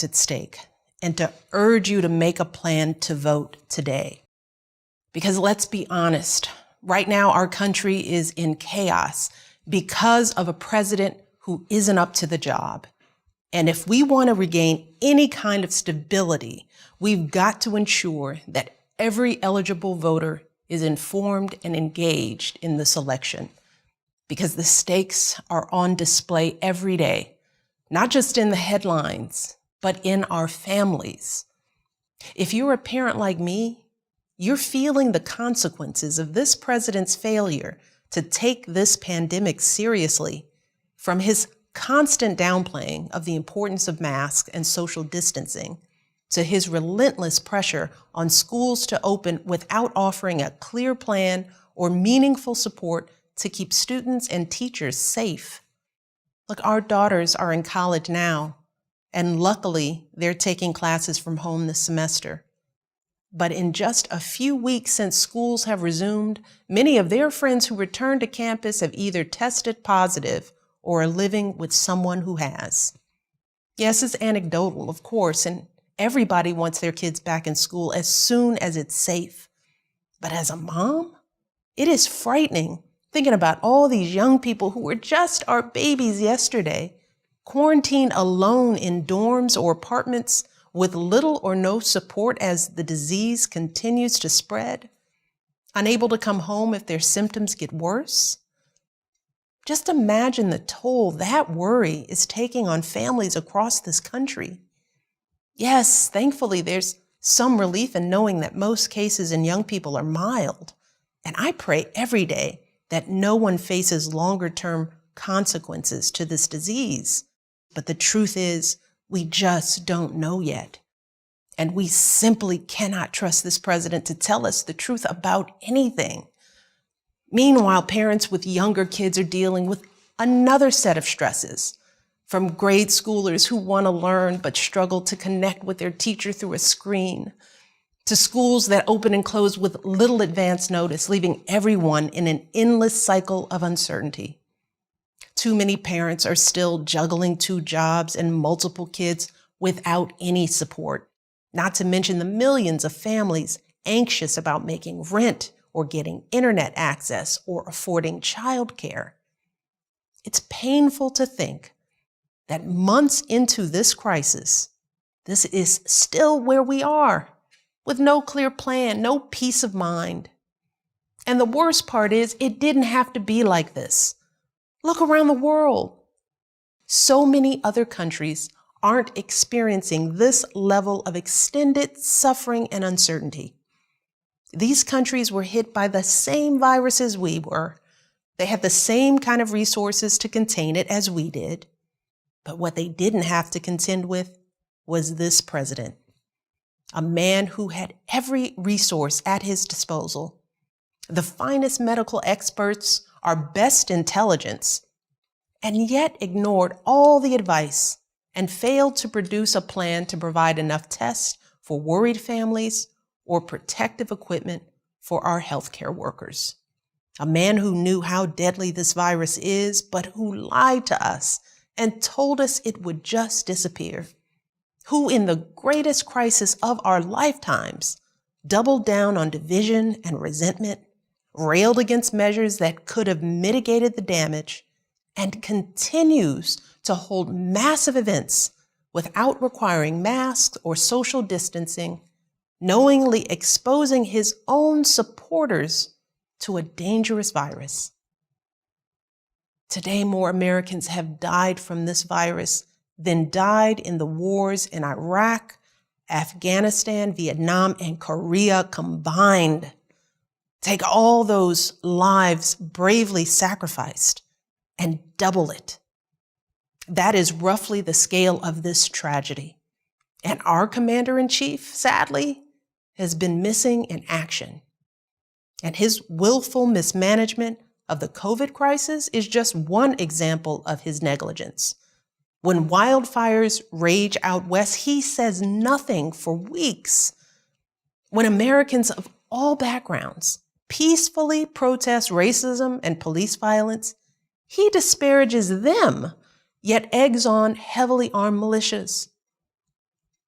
at stake and to urge you to make a plan to vote today. Because let's be honest, right now our country is in chaos because of a president who isn't up to the job. And if we want to regain any kind of stability, we've got to ensure that every eligible voter is informed and engaged in this election, because the stakes are on display every day, not just in the headlines, but in our families. If you're a parent like me, you're feeling the consequences of this president's failure to take this pandemic seriously, from his constant downplaying of the importance of masks and social distancing, to his relentless pressure on schools to open without offering a clear plan or meaningful support to keep students and teachers safe. Look, our daughters are in college now, and luckily they're taking classes from home this semester. But in just a few weeks since schools have resumed, many of their friends who returned to campus have either tested positive or are living with someone who has. Yes, it's anecdotal, of course, and everybody wants their kids back in school as soon as it's safe. But as a mom, it is frightening thinking about all these young people who were just our babies yesterday, quarantined alone in dorms or apartments with little or no support as the disease continues to spread, unable to come home if their symptoms get worse. Just imagine the toll that worry is taking on families across this country. Yes, thankfully, there's some relief in knowing that most cases in young people are mild. And I pray every day that no one faces longer-term consequences to this disease. But the truth is, we just don't know yet. And we simply cannot trust this president to tell us the truth about anything. Meanwhile, parents with younger kids are dealing with another set of stresses, from grade schoolers who want to learn but struggle to connect with their teacher through a screen, to schools that open and close with little advance notice, leaving everyone in an endless cycle of uncertainty. Too many parents are still juggling 2 jobs and multiple kids without any support, not to mention the millions of families anxious about making rent or getting internet access or affording childcare. It's painful to think that months into this crisis, this is still where we are, with no clear plan, no peace of mind. And the worst part is, it didn't have to be like this. Look around the world. So many other countries aren't experiencing this level of extended suffering and uncertainty. These countries were hit by the same virus as we were. They had the same kind of resources to contain it as we did. But what they didn't have to contend with was this president, a man who had every resource at his disposal, the finest medical experts, our best intelligence, and yet ignored all the advice and failed to produce a plan to provide enough tests for worried families or protective equipment for our healthcare workers. A man who knew how deadly this virus is, but who lied to us and told us it would just disappear. Who, in the greatest crisis of our lifetimes, doubled down on division and resentment, railed against measures that could have mitigated the damage, and continues to hold massive events without requiring masks or social distancing, knowingly exposing his own supporters to a dangerous virus. Today, more Americans have died from this virus than died in the wars in Iraq, Afghanistan, Vietnam, and Korea combined. Take all those lives bravely sacrificed and double it. That is roughly the scale of this tragedy. And our commander-in-chief, sadly, has been missing in action. And his willful mismanagement of the COVID crisis is just one example of his negligence. When wildfires rage out west, he says nothing for weeks. When Americans of all backgrounds peacefully protest racism and police violence, he disparages them, yet eggs on heavily armed militias.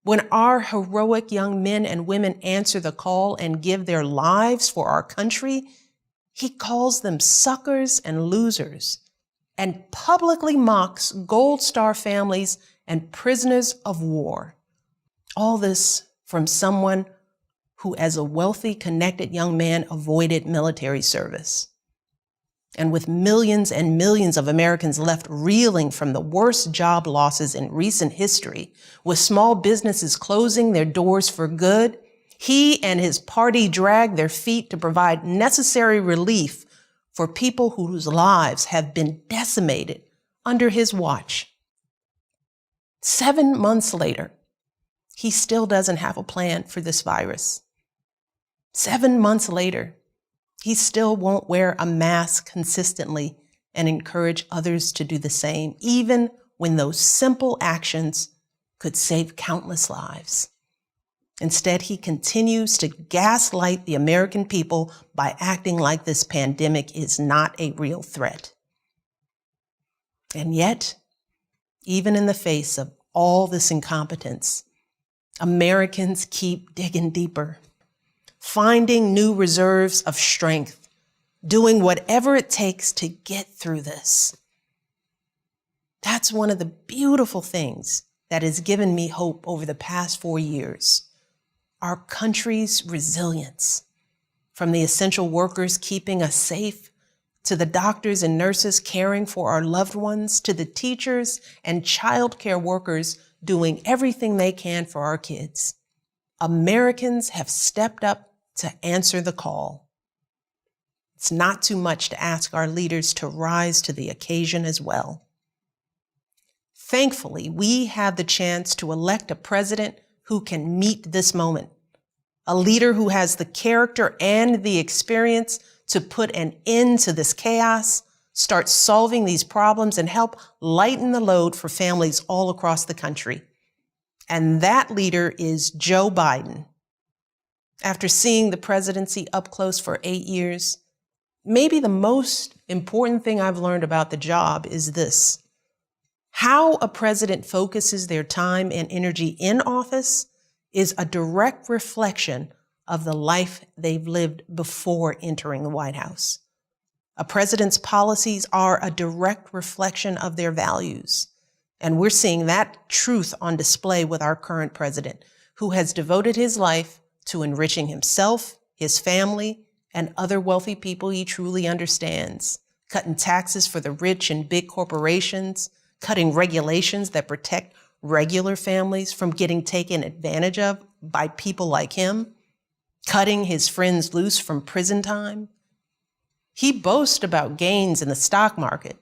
When our heroic young men and women answer the call and give their lives for our country, he calls them suckers and losers and publicly mocks Gold Star families and prisoners of war. All this from someone who, as a wealthy, connected young man, avoided military service. And with millions and millions of Americans left reeling from the worst job losses in recent history, with small businesses closing their doors for good, he and his party dragged their feet to provide necessary relief for people whose lives have been decimated under his watch. 7 months later, he still doesn't have a plan for this virus. 7 months later, he still won't wear a mask consistently and encourage others to do the same, even when those simple actions could save countless lives. Instead, he continues to gaslight the American people by acting like this pandemic is not a real threat. And yet, even in the face of all this incompetence, Americans keep digging deeper, finding new reserves of strength, doing whatever it takes to get through this. That's one of the beautiful things that has given me hope over the past 4 years. Our country's resilience, from the essential workers keeping us safe, to the doctors and nurses caring for our loved ones, to the teachers and childcare workers doing everything they can for our kids. Americans have stepped up to answer the call. It's not too much to ask our leaders to rise to the occasion as well. Thankfully, we have the chance to elect a president who can meet this moment, a leader who has the character and the experience to put an end to this chaos, start solving these problems, and help lighten the load for families all across the country. And that leader is Joe Biden. After seeing the presidency up close for 8 years, maybe the most important thing I've learned about the job is this: how a president focuses their time and energy in office is a direct reflection of the life they've lived before entering the White House. A president's policies are a direct reflection of their values. And we're seeing that truth on display with our current president, who has devoted his life to enriching himself, his family, and other wealthy people he truly understands, cutting taxes for the rich and big corporations, cutting regulations that protect regular families from getting taken advantage of by people like him, cutting his friends loose from prison time. He boasts about gains in the stock market,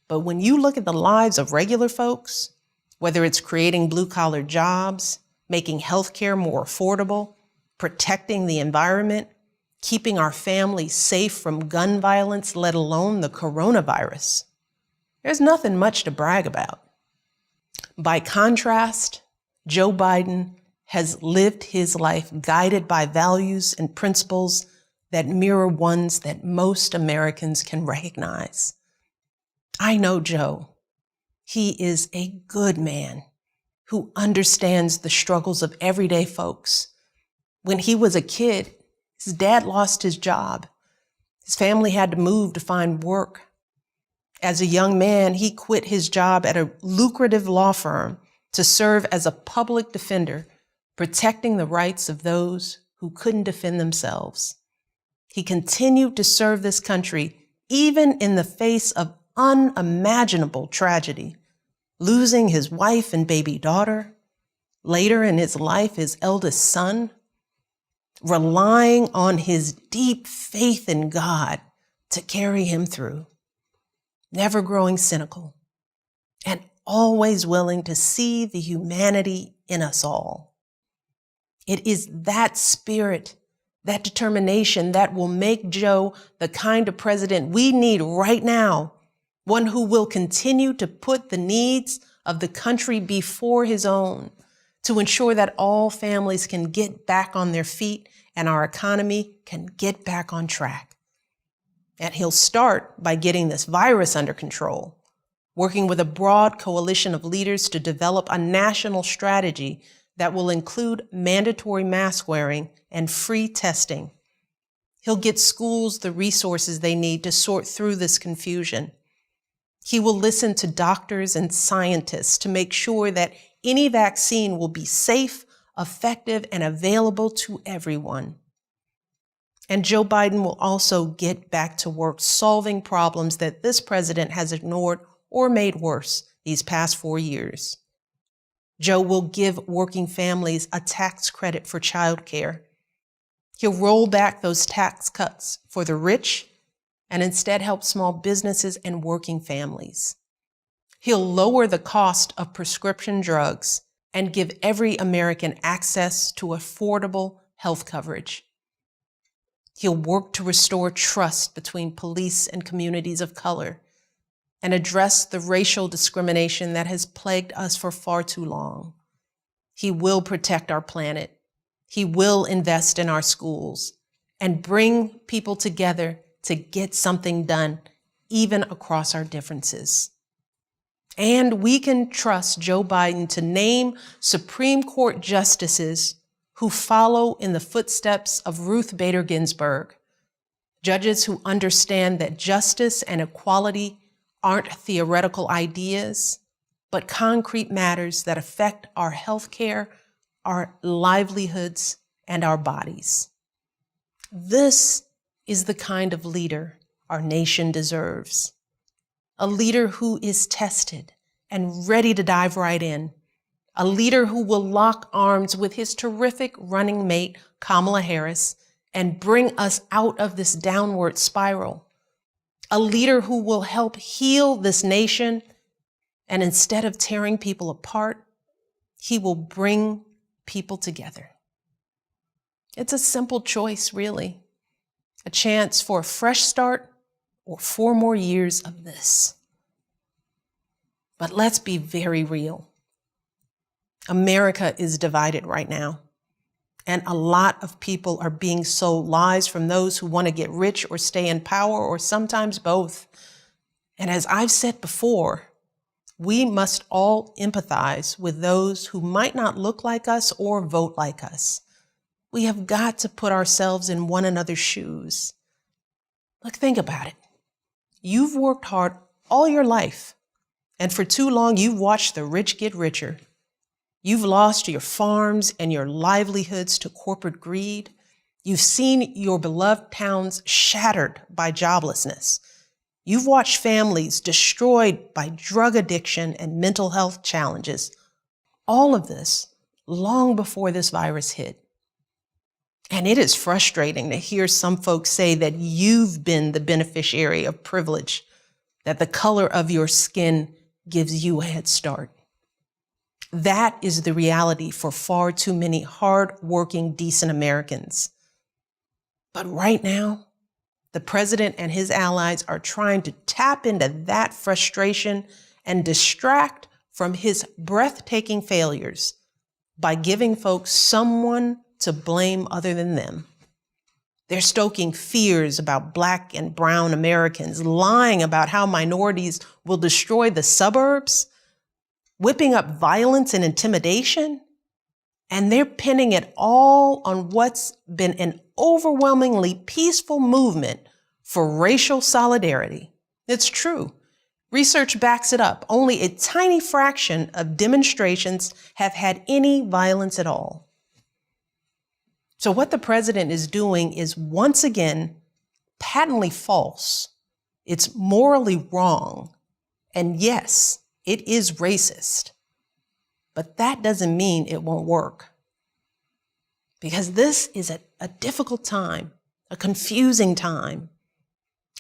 but when you look at the lives of regular folks, whether it's creating blue-collar jobs, making healthcare more affordable, protecting the environment, keeping our families safe from gun violence, let alone the coronavirus, there's nothing much to brag about. By contrast, Joe Biden has lived his life guided by values and principles that mirror ones that most Americans can recognize. I know Joe. He is a good man who understands the struggles of everyday folks. When he was a kid, his dad lost his job. His family had to move to find work. As a young man, he quit his job at a lucrative law firm to serve as a public defender, protecting the rights of those who couldn't defend themselves. He continued to serve this country even in the face of unimaginable tragedy, losing his wife and baby daughter, later in his life, his eldest son, relying on his deep faith in God to carry him through, never growing cynical, and always willing to see the humanity in us all. It is that spirit, that determination that will make Joe the kind of president we need right now, one who will continue to put the needs of the country before his own, to ensure that all families can get back on their feet and our economy can get back on track. And he'll start by getting this virus under control, working with a broad coalition of leaders to develop a national strategy that will include mandatory mask wearing and free testing. He'll get schools the resources they need to sort through this confusion. He will listen to doctors and scientists to make sure that any vaccine will be safe, effective, and available to everyone. And Joe Biden will also get back to work solving problems that this president has ignored or made worse these past 4 years. Joe will give working families a tax credit for childcare. He'll roll back those tax cuts for the rich and instead help small businesses and working families. He'll lower the cost of prescription drugs and give every American access to affordable health coverage. He'll work to restore trust between police and communities of color and address the racial discrimination that has plagued us for far too long. He will protect our planet. He will invest in our schools and bring people together to get something done, even across our differences. And we can trust Joe Biden to name Supreme Court justices who follow in the footsteps of Ruth Bader Ginsburg, judges who understand that justice and equality aren't theoretical ideas, but concrete matters that affect our health care, our livelihoods, and our bodies. This is the kind of leader our nation deserves. A leader who is tested and ready to dive right in. A leader who will lock arms with his terrific running mate, Kamala Harris, and bring us out of this downward spiral. A leader who will help heal this nation, and instead of tearing people apart, he will bring people together. It's a simple choice, really. A chance for a fresh start or 4 more years of this. But let's be very real. America is divided right now, and a lot of people are being sold lies from those who want to get rich or stay in power, or sometimes both. And as I've said before, we must all empathize with those who might not look like us or vote like us. We have got to put ourselves in one another's shoes. Look, think about it. You've worked hard all your life, and for too long you've watched the rich get richer. You've lost your farms and your livelihoods to corporate greed. You've seen your beloved towns shattered by joblessness. You've watched families destroyed by drug addiction and mental health challenges. All of this long before this virus hit. And it is frustrating to hear some folks say that you've been the beneficiary of privilege, that the color of your skin gives you a head start. That is the reality for far too many hard-working, decent Americans. But right now, the president and his allies are trying to tap into that frustration and distract from his breathtaking failures by giving folks someone to blame other than them. They're stoking fears about Black and brown Americans, lying about how minorities will destroy the suburbs, whipping up violence and intimidation, and they're pinning it all on what's been an overwhelmingly peaceful movement for racial solidarity. It's true. Research backs it up. Only a tiny fraction of demonstrations have had any violence at all. So what the president is doing is once again patently false. It's morally wrong. And yes, it is racist. But that doesn't mean it won't work. Because this is a difficult time, a confusing time.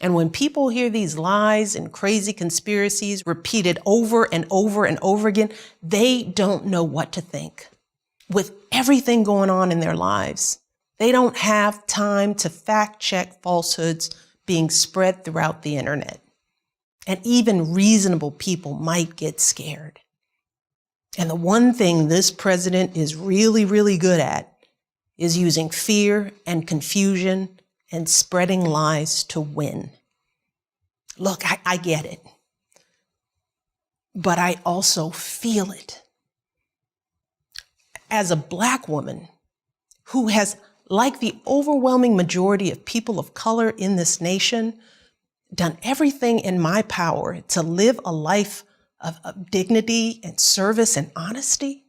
And when people hear these lies and crazy conspiracies repeated over and over and over again, they don't know what to think. With everything going on in their lives, they don't have time to fact check falsehoods being spread throughout the internet. And even reasonable people might get scared. And the one thing this president is really, really good at is using fear and confusion and spreading lies to win. Look, I get it. But I also feel it. as a Black woman who has, like the overwhelming majority of people of color in this nation, done everything in my power to live a life of dignity and service and honesty,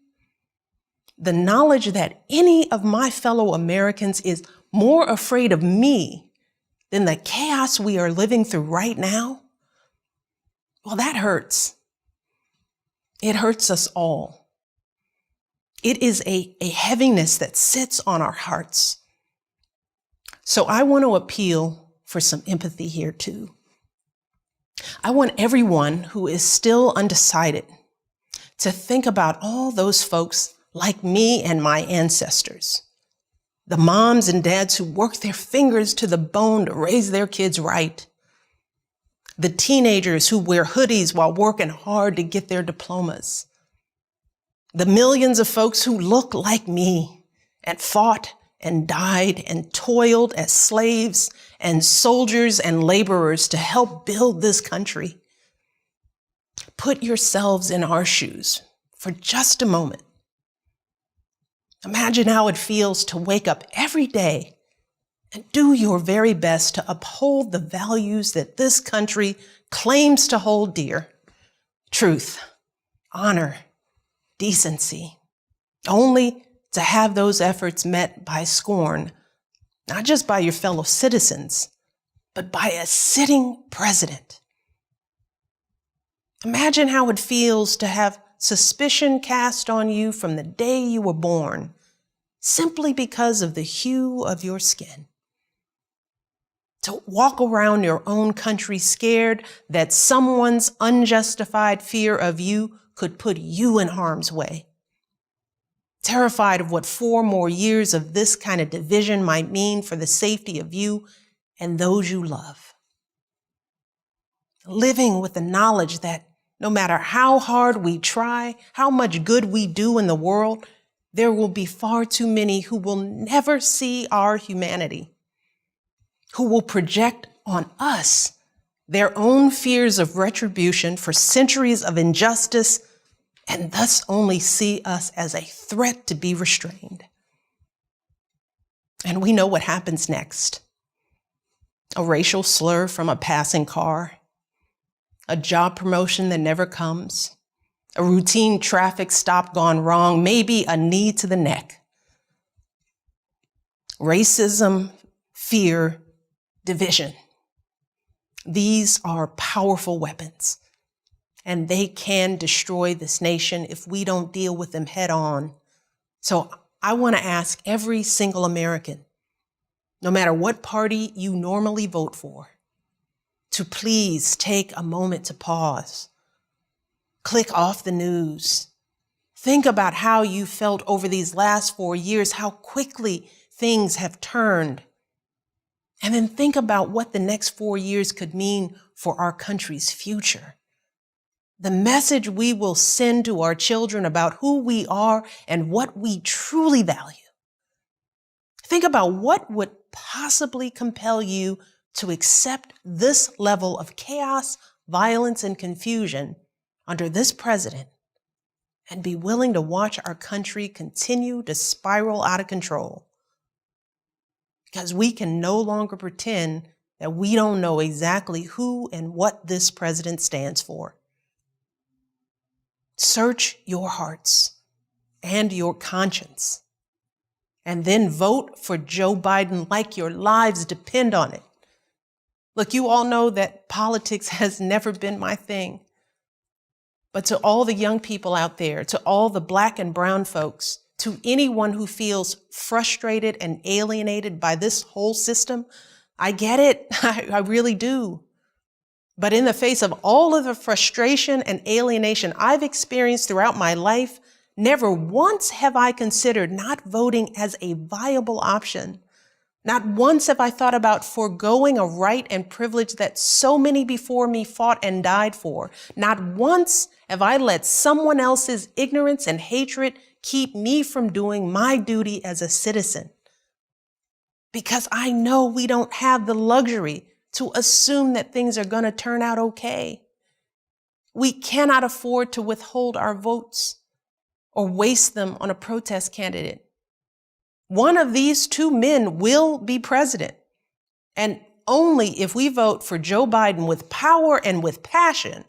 the knowledge that any of my fellow Americans is more afraid of me than the chaos we are living through right now, well, that hurts. It hurts us all. It is a heaviness that sits on our hearts. So I want to appeal for some empathy here too. I want everyone who is still undecided to think about all those folks like me and my ancestors, the moms and dads who worked their fingers to the bone to raise their kids right, the teenagers who wear hoodies while working hard to get their diplomas, the millions of folks who look like me and fought and died and toiled as slaves and soldiers and laborers to help build this country. Put yourselves in our shoes for just a moment. Imagine how it feels to wake up every day and do your very best to uphold the values that this country claims to hold dear: truth, honor, decency, only to have those efforts met by scorn, not just by your fellow citizens, but by a sitting president. Imagine how it feels to have suspicion cast on you from the day you were born, simply because of the hue of your skin. To walk around your own country scared that someone's unjustified fear of you could put you in harm's way. Terrified of what 4 more years of this kind of division might mean for the safety of you and those you love. Living with the knowledge that no matter how hard we try, how much good we do in the world, there will be far too many who will never see our humanity, who will project on us their own fears of retribution for centuries of injustice, and thus only see us as a threat to be restrained. And we know what happens next. A racial slur from a passing car, a job promotion that never comes, a routine traffic stop gone wrong, maybe a knee to the neck. Racism, fear, division. These are powerful weapons, and they can destroy this nation if we don't deal with them head on. So I want to ask every single American, no matter what party you normally vote for, to please take a moment to pause. Click off the news. Think about how you felt over these last 4 years, how quickly things have turned. And then think about what the next 4 years could mean for our country's future. The message we will send to our children about who we are and what we truly value. Think about what would possibly compel you to accept this level of chaos, violence, and confusion under this president and be willing to watch our country continue to spiral out of control. Because we can no longer pretend that we don't know exactly who and what this president stands for. Search your hearts and your conscience, and then vote for Joe Biden like your lives depend on it. Look, you all know that politics has never been my thing. But to all the young people out there, to all the Black and brown folks, to anyone who feels frustrated and alienated by this whole system, I get it. I really do. But in the face of all of the frustration and alienation I've experienced throughout my life, never once have I considered not voting as a viable option. Not once have I thought about foregoing a right and privilege that so many before me fought and died for. Not once have I let someone else's ignorance and hatred keep me from doing my duty as a citizen. Because I know we don't have the luxury to assume that things are going to turn out okay. We cannot afford to withhold our votes. or waste them on a protest candidate. One of these two men will be president. And only if we vote for Joe Biden with power and with passion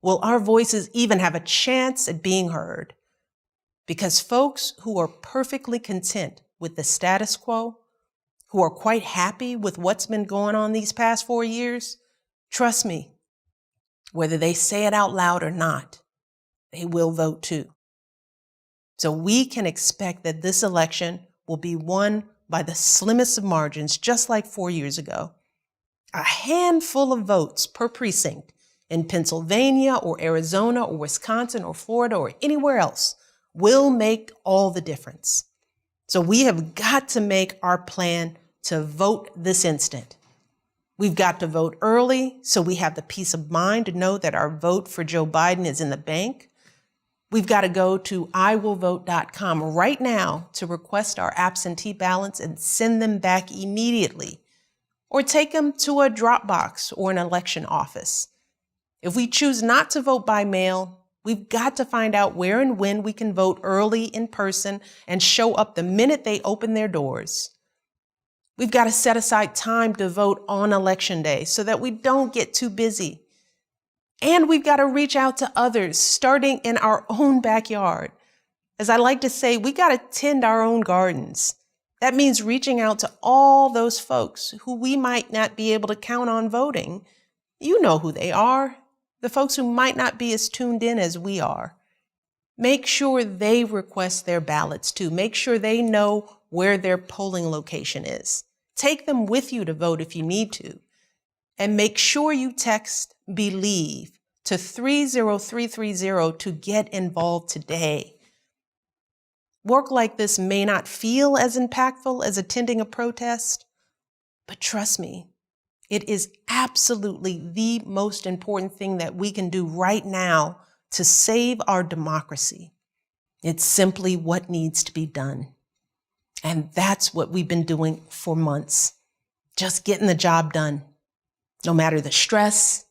will our voices even have a chance at being heard. Because folks who are perfectly content with the status quo, who are quite happy with what's been going on these past 4 years, trust me, whether they say it out loud or not, they will vote too. So we can expect that this election will be won by the slimmest of margins, just like 4 years ago. A handful of votes per precinct in Pennsylvania or Arizona or Wisconsin or Florida or anywhere else will make all the difference. So we have got to make our plan to vote this instant. We've got to vote early so we have the peace of mind to know that our vote for Joe Biden is in the bank. We've got to go to iwillvote.com right now to request our absentee ballots and send them back immediately, or take them to a drop box or an election office. If we choose not to vote by mail, we've got to find out where and when we can vote early in person and show up the minute they open their doors. We've got to set aside time to vote on Election Day so that we don't get too busy. And we've got to reach out to others, starting in our own backyard. As I like to say, we got to tend our own gardens. That means reaching out to all those folks who we might not be able to count on voting. You know who they are, the folks who might not be as tuned in as we are. Make sure they request their ballots too. Make sure they know where their polling location is. Take them with you to vote if you need to. And make sure you text BELIEVE to 30330 to get involved today. Work like this may not feel as impactful as attending a protest, but trust me, it is absolutely the most important thing that we can do right now to save our democracy. It's simply what needs to be done. And that's what we've been doing for months, just getting the job done. No matter the stress,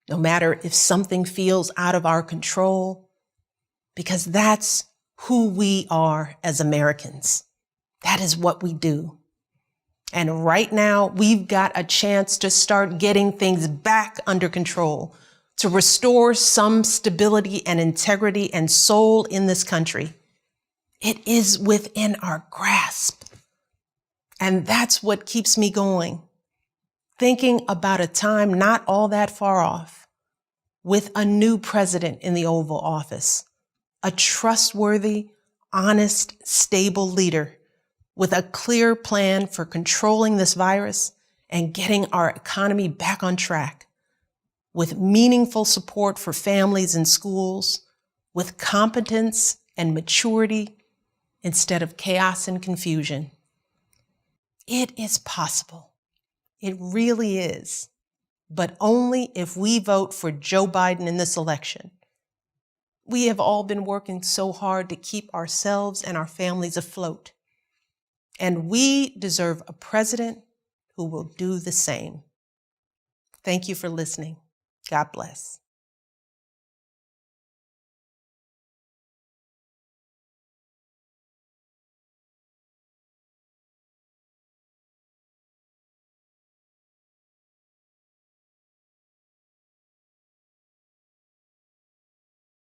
no matter if something feels out of our control, because that's who we are as Americans. That is what we do. And right now, we've got a chance to start getting things back under control, to restore some stability and integrity and soul in this country. It is within our grasp. And that's what keeps me going. Thinking about a time not all that far off, with a new president in the Oval Office, a trustworthy, honest, stable leader with a clear plan for controlling this virus and getting our economy back on track, with meaningful support for families and schools, with competence and maturity instead of chaos and confusion. It is possible. It really is. But only if we vote for Joe Biden in this election. We have all been working so hard to keep ourselves and our families afloat. And we deserve a president who will do the same. Thank you for listening. God bless.